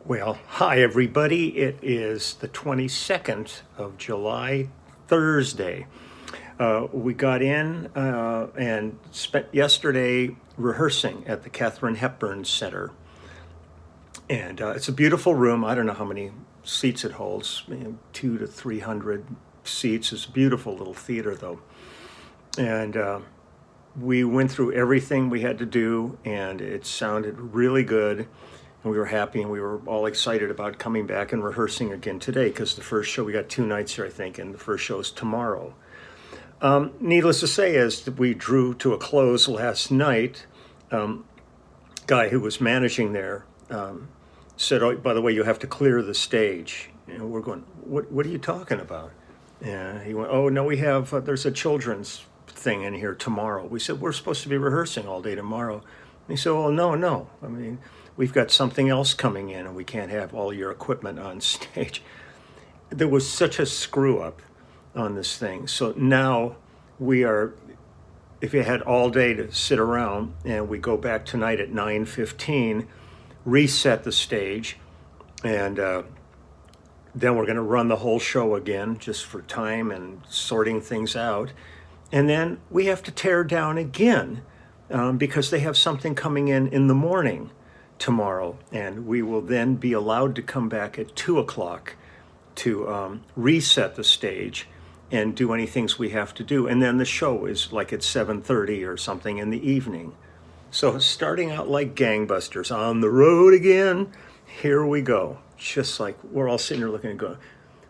Well, hi everybody. It is the 22nd of July, Thursday. We got in and spent yesterday rehearsing at the Katharine Hepburn Center. And it's a beautiful room. I don't know how many seats it holds, 200 to 300 seats. It's a beautiful little theater, though. And we went through everything we had to do, and it sounded really good. And we were happy, and we were all excited about coming back and rehearsing again today, because the first show, we got 2 nights here, I think, and the first show is tomorrow. Needless to say, as we drew to a close last night, guy who was managing there said, "Oh, by the way, you have to clear the stage." And we're going, what are you talking about? And he went, "Oh, no, we have, there's a children's thing in here tomorrow." We said, "We're supposed to be rehearsing all day tomorrow." And he said, "Well, no. I mean, we've got something else coming in, and we can't have all your equipment on stage." There was such a screw up on this thing. So now we are, if you had all day to sit around, and we go back tonight at 9:15, reset the stage, and then we're going to run the whole show again just for time and sorting things out. And then we have to tear down again because they have something coming in the morning tomorrow. And we will then be allowed to come back at 2 o'clock to reset the stage and do any things we have to do. And then the show is like at 7:30 or something in the evening. So starting out like gangbusters, on the road again, here we go. Just like we're all sitting here looking and going,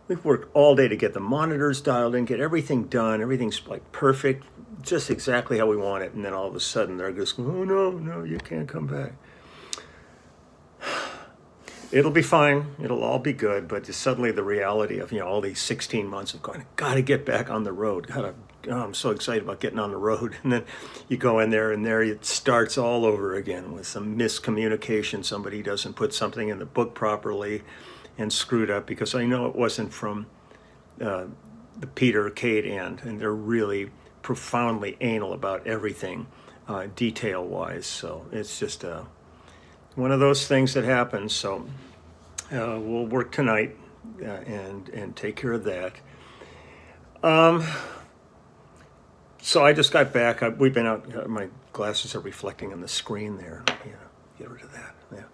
we've worked all day to get the monitors dialed in, get everything done. Everything's like perfect, just exactly how we want it. And then all of a sudden they're just going, "Oh, no, you can't come back." It'll be fine. It'll all be good. But just suddenly the reality of, all these 16 months of going, got to get back on the road. I'm so excited about getting on the road. And then you go in there, and there it starts all over again with some miscommunication. Somebody doesn't put something in the book properly and screwed up, because I know it wasn't from the Peter Kate end, and they're really profoundly anal about everything detail-wise. So it's just one of those things that happens. So we'll work tonight and take care of that. So I just got back. We've been out. My glasses are reflecting on the screen there. Yeah, get rid of that. Yeah,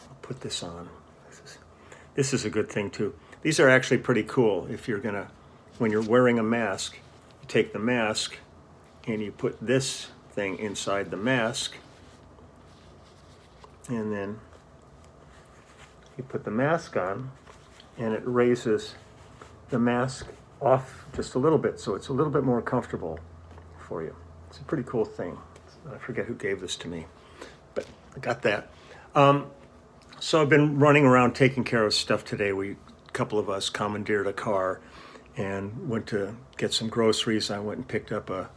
I'll put this on. This is a good thing too. These are actually pretty cool. If you're gonna, when you're wearing a mask, you take the mask and you put this thing inside the mask, and then you put the mask on, and it raises the mask off just a little bit, so it's a little bit more comfortable for you. It's a pretty cool thing. I forget who gave this to me, but I got that. So I've been running around taking care of stuff today. A couple of us commandeered a car and went to get some groceries. I went and picked up a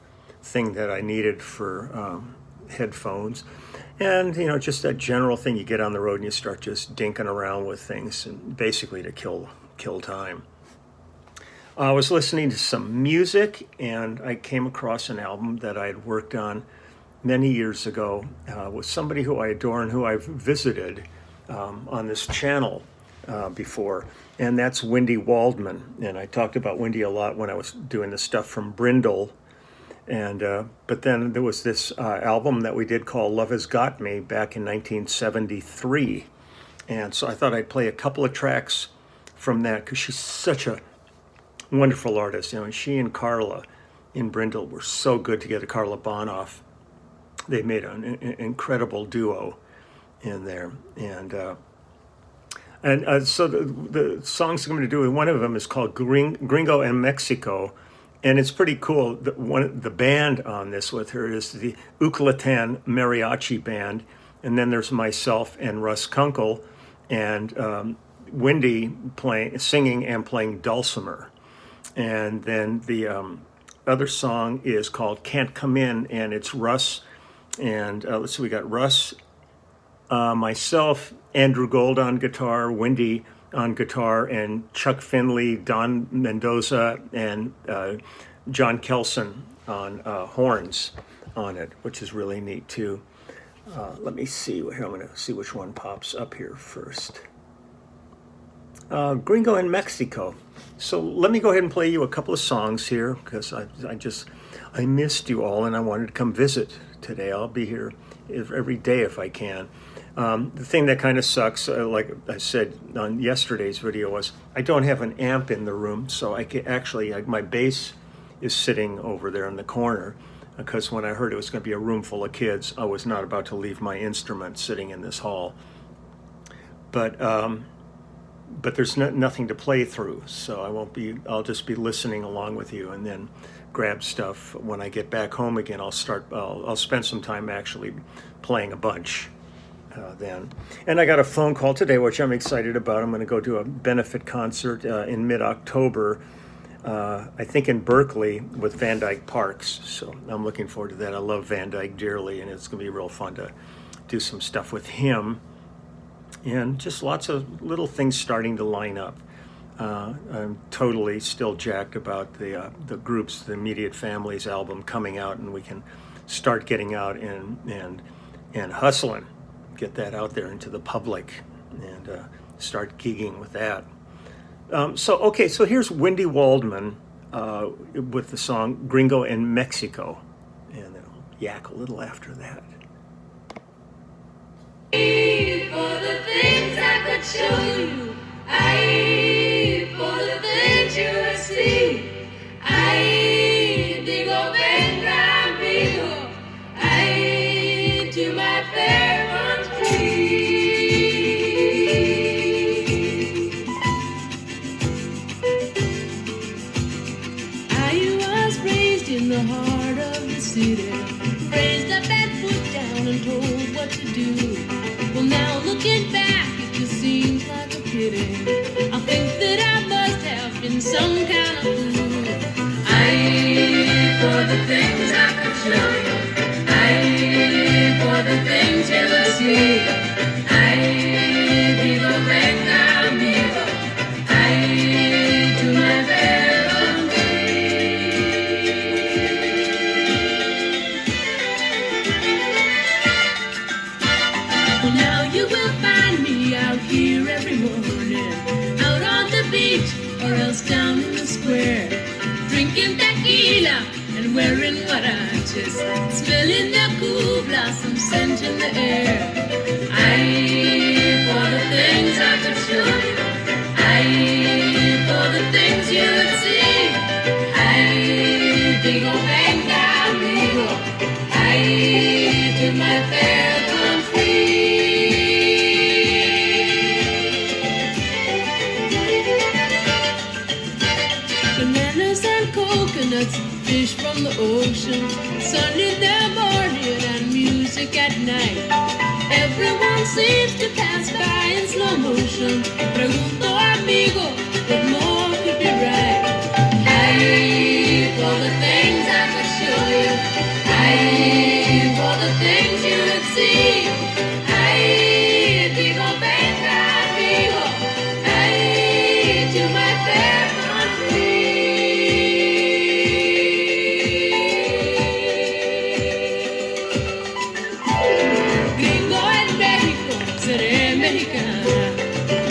thing that I needed for headphones. And, just that general thing, you get on the road and you start just dinking around with things, and basically to kill time. I was listening to some music, and I came across an album that I had worked on many years ago with somebody who I adore and who I've visited on this channel before, and that's Wendy Waldman. And I talked about Wendy a lot when I was doing the stuff from Brindle. And but then there was this album that we did called Love Has Got Me back in 1973. And so I thought I'd play a couple of tracks from that, because she's such a wonderful artist. And she and Carla in Brindle were so good together. Carla Bonoff, they made an incredible duo in there. And so the songs I'm going to do, one of them is called Gringo en Mexico. And it's pretty cool. The band on this with her is the Uclatan Mariachi Band. And then there's myself and Russ Kunkel and Wendy singing and playing dulcimer. And then the other song is called Can't Come In, and it's Russ. And let's see, we got Russ, myself, Andrew Gold on guitar, Wendy on guitar, and Chuck Finley, Don Mendoza, and John Kelson on horns on it, which is really neat too. Let me see here. I'm going to see which one pops up here first. Gringo in Mexico. So let me go ahead and play you a couple of songs here because I missed you all and I wanted to come visit today. I'll be here every day if I can. The thing that kind of sucks, like I said on yesterday's video, was I don't have an amp in the room, so I can actually, my bass is sitting over there in the corner because when I heard it was going to be a room full of kids, I was not about to leave my instrument sitting in this hall. But there's nothing to play through, so I'll just be listening along with you and then grab stuff. When I get back home again, I'll spend some time actually playing a bunch then. And I got a phone call today, which I'm excited about. I'm going to go to a benefit concert in mid-October, I think in Berkeley with Van Dyke Parks, so I'm looking forward to that. I love Van Dyke dearly, and it's going to be real fun to do some stuff with him. And just lots of little things starting to line up. I'm totally still jacked about the groups, the Immediate Families album coming out, and we can start getting out and hustling, get that out there into the public, and start gigging with that. So here's Wendy Waldman with the song "Gringo in Mexico," and then I'll yak a little after that. For the things I could show you, for the things you would see, digo venga amigo, to my fair country. I was raised in the heart of the city, raised up and put down and told what to do. Well, now looking back, it just seems like a pity. I think that I must have been some kind of fool. For the things I could show you, for the things you would see, digo venga amigo, to my fair country. Well, now you will find me out here every morning, out on the beach or else down in the square, drinking tequila and wearing huaraches, smelling the cool blossom scent in the air. For the things I could show you, for the things you would see, digo venga amigo, to my fair country. Bananas and coconuts, fish from the ocean, sun in the morning and music at night. Everyone seems to pass by in slow motion. Pregunto amigo, what more could be right? For the things I could show you, for the things you would see, digo venga amigo, to my fair country. Gringo en México, seré mexicana.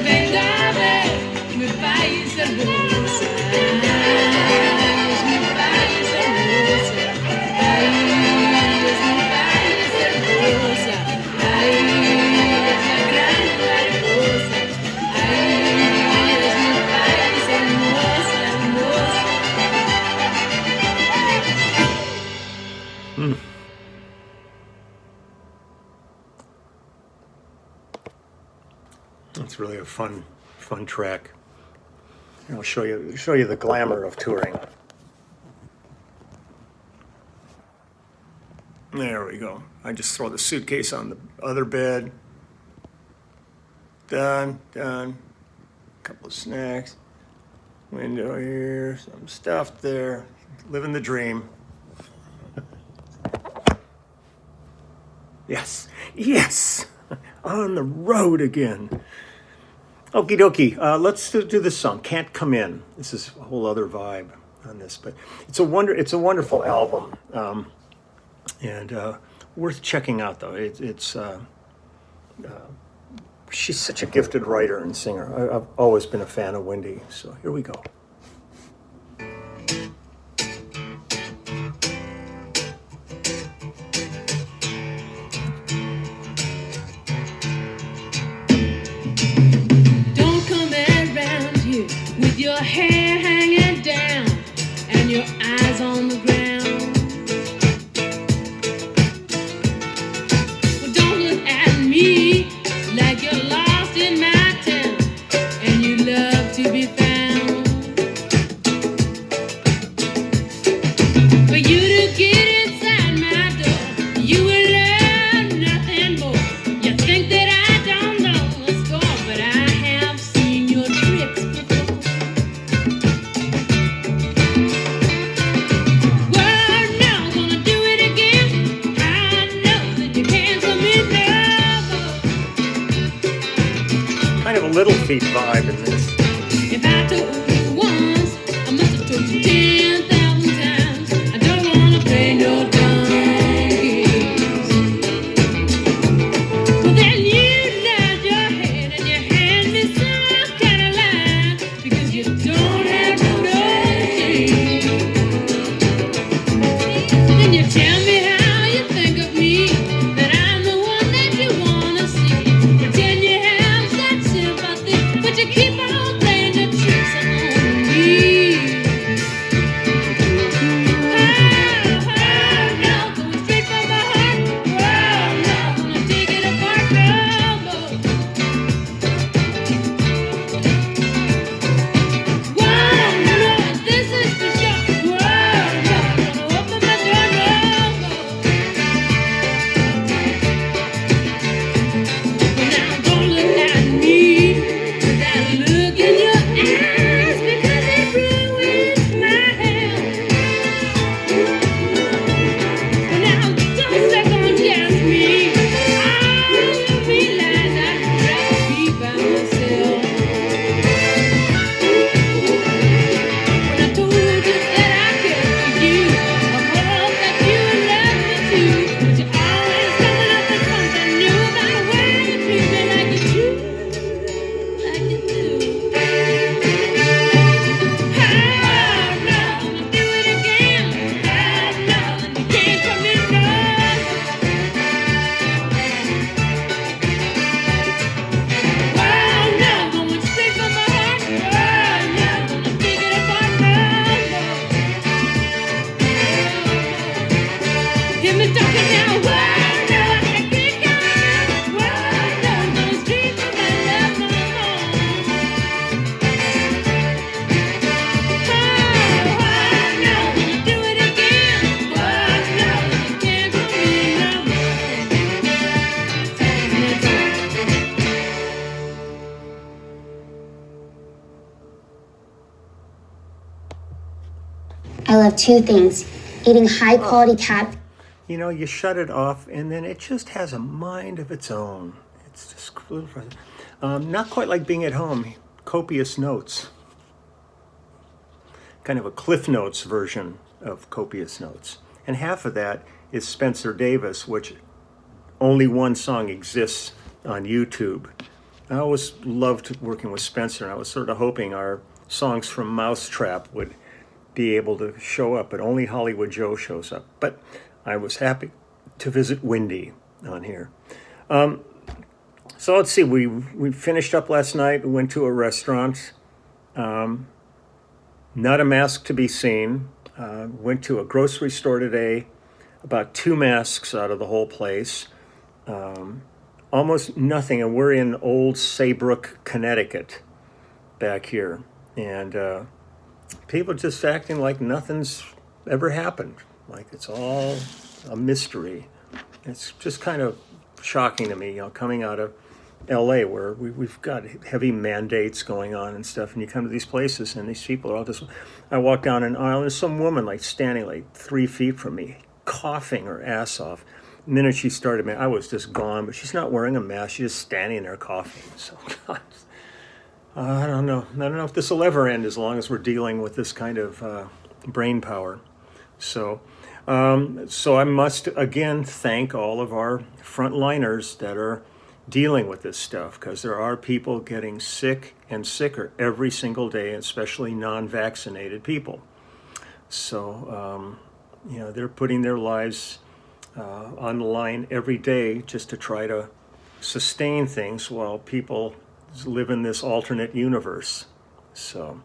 Venga a ver mi país hermoso. Es mi país hermoso. Es mi país hermosa. Es la gran mariposa. Es mi país hermosa, hermosa. It's really a fun track. I'll show you the glamour of touring. There we go. I just throw the suitcase on the other bed. Done. Couple of snacks. Window here, some stuff there. Living the dream. Yes. On the road again. Okie dokie. Let's do this song. Can't Come In. This is a whole other vibe on this, but it's a wonderful album, and worth checking out. Though it's she's such a gifted writer and singer. I've always been a fan of Wendy. So here we go. Don't come around here with your hair hanging down and your eyes on the ground. Well, don't look at me like you're lost in my town and you love to be found. For you to get inside my door, you will learn nothing more. You think that I don't know the score, but I have seen your tricks before. Well, now gonna do it again. I know that you can't come in love. Kind of a Little Feat vibe in this. If I told you once, I must have told you 10,000 times. I don't wanna play no dumb games. Well, then you nod your head and you hand me some kind of line because you don't have no shame. Then you tell me how you think of me, that I'm the one that you wanna see. Pretend you have that sympathy, but you keep on playing the tricks on me. Oh, no, going straight from my heart. Oh, no, gonna take it apart, no more. Whoa, no, this is for sure. Whoa, no, gonna open my door, no more. Well, now don't look at me with that look in your eyes because it ruins my health. Well, now don't second guess me. I realize I'd rather be by myself. When I told you that I cared for you, I hope that you would love me too. But you're always coming up with something new about why you treat me like you do, like you do. Oh, no, gonna do it again. Oh, no, and you can't come in love. Oh, no, going straight from my heart. Oh, no, gonna take it apart, no more. Hear me talking now. Oh, no, I can't go. Oh, no, going straight from my love, no more. Oh, no, gonna do it again. Oh, no, you can't come in no I love two things: eating high quality cat You know, you shut it off, and then it just has a mind of its own. It's just not quite like being at home. Copious notes. Kind of a Cliff Notes version of Copious Notes. And half of that is Spencer Davis, which only one song exists on YouTube. I always loved working with Spencer, and I was sort of hoping our songs from Mousetrap would be able to show up, but only Hollywood Joe shows up. But I was happy to visit Wendy on here. So let's see, we finished up last night, we went to a restaurant, not a mask to be seen. Went to a grocery store today, about 2 masks out of the whole place. Almost nothing, and we're in Old Saybrook, Connecticut, back here. And people just acting like nothing's ever happened, like it's all a mystery. It's just kind of shocking to me, coming out of LA where we've got heavy mandates going on and stuff, and you come to these places and these people are all just, I walk down an aisle and there's some woman like standing like 3 feet from me, coughing her ass off. The minute she started, I was just gone, but she's not wearing a mask, she's just standing there coughing. So, God, I don't know if this will ever end as long as we're dealing with this kind of brain power. So I must again thank all of our frontliners that are dealing with this stuff, because there are people getting sick and sicker every single day, especially non-vaccinated people. So, they're putting their lives on the line every day just to try to sustain things while people live in this alternate universe. So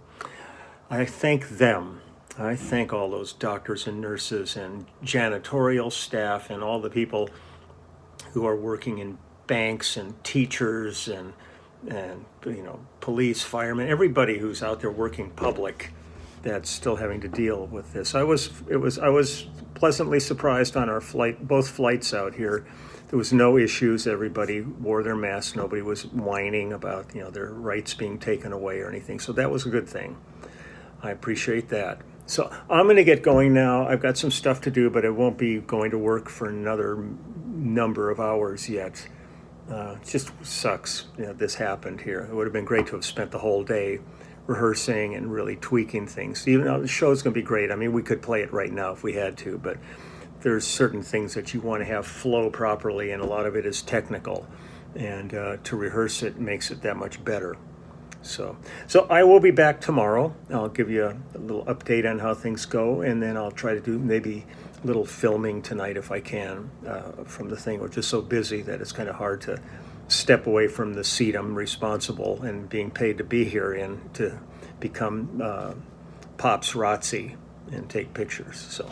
I thank them. I thank all those doctors and nurses and janitorial staff and all the people who are working in banks and teachers and police, firemen, everybody who's out there working public that's still having to deal with this. I was pleasantly surprised on our both flights out here. There was no issues. Everybody wore their masks. Nobody was whining about their rights being taken away or anything. So that was a good thing. I appreciate that. So I'm going to get going now. I've got some stuff to do, but I won't be going to work for another number of hours yet. It just sucks this happened here. It would have been great to have spent the whole day rehearsing and really tweaking things. Even though the show's going to be great. I mean, we could play it right now if we had to, but there's certain things that you want to have flow properly, and a lot of it is technical. And to rehearse it makes it that much better. So I will be back tomorrow. I'll give you a little update on how things go, and then I'll try to do maybe a little filming tonight if I can from the thing. We're just so busy that it's kind of hard to step away from the seat I'm responsible and being paid to be here in to become paparazzi and take pictures. So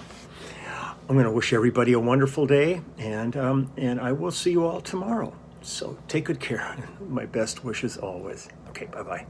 I'm going to wish everybody a wonderful day, and I will see you all tomorrow. So take good care. My best wishes always. Okay, bye-bye.